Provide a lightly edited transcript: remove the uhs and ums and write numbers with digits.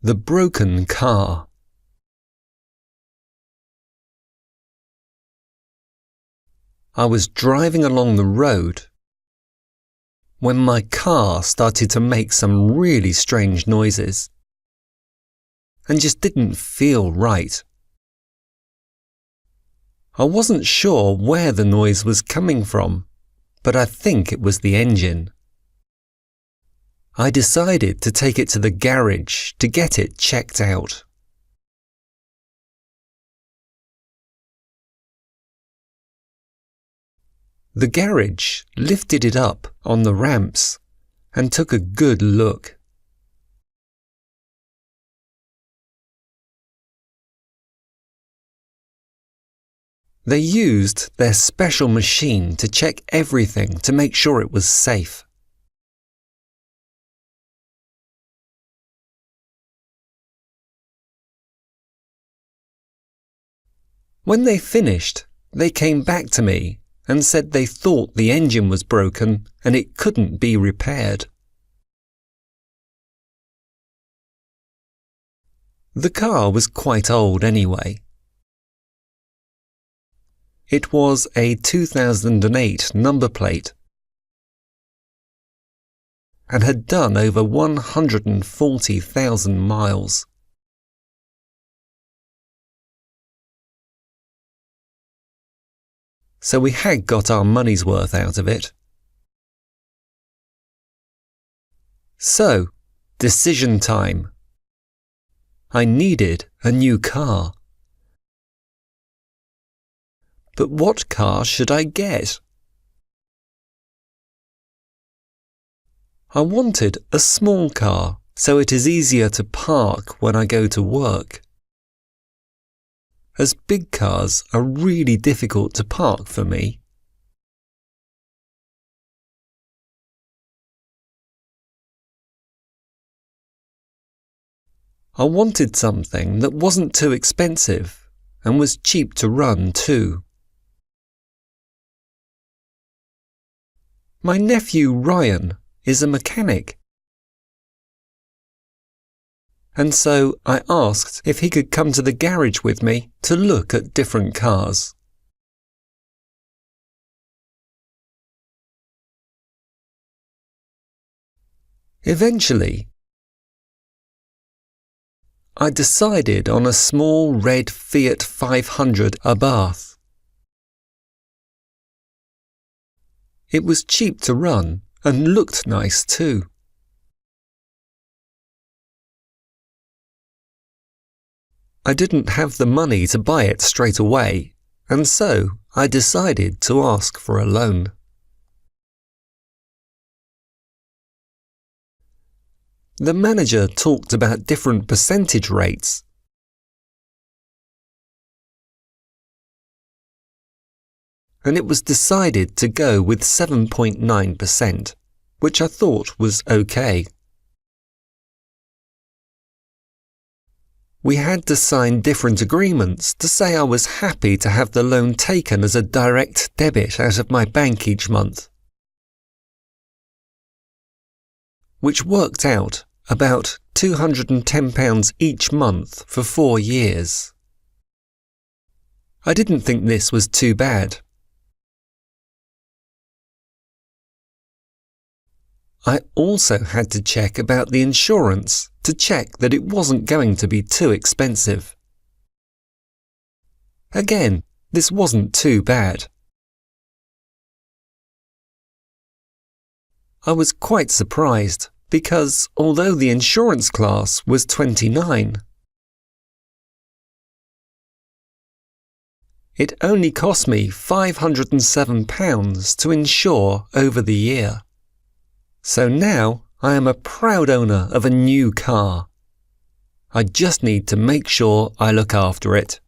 The broken car. I was driving along the road when my car started to make some really strange noises and just didn't feel right. I wasn't sure where the noise was coming from, but I think it was the engine. I decided to take it to the garage to get it checked out. The garage lifted it up on the ramps and took a good look. They used their special machine to check everything to make sure it was safe. When they finished, they came back to me and said they thought the engine was broken and it couldn't be repaired. The car was quite old anyway. It was a 2008 number plate and had done over 140,000 miles. So we had got our money's worth out of it. So, decision time. I needed a new car. But what car should I get? I wanted a small car so it is easier to park when I go to work, as big cars are really difficult to park for me. I wanted something that wasn't too expensive and was cheap to run too. My nephew Ryan is a mechanic, and so I asked if he could come to the garage with me to look at different cars. Eventually, I decided on a small red Fiat 500 Abarth. It was cheap to run and looked nice too. I didn't have the money to buy it straight away, and so I decided to ask for a loan. The manager talked about different percentage rates. And it was decided to go with 7.9%, which I thought was okay. We had to sign different agreements to say I was happy to have the loan taken as a direct debit out of my bank each month, which worked out about £210 each month for 4 years. I didn't think this was too bad. I also had to check about the insurance to check that it wasn't going to be too expensive. Again, this wasn't too bad. I was quite surprised because although the insurance class was 29, it only cost me £507 to insure over the year. So now I am a proud owner of a new car. I just need to make sure I look after it.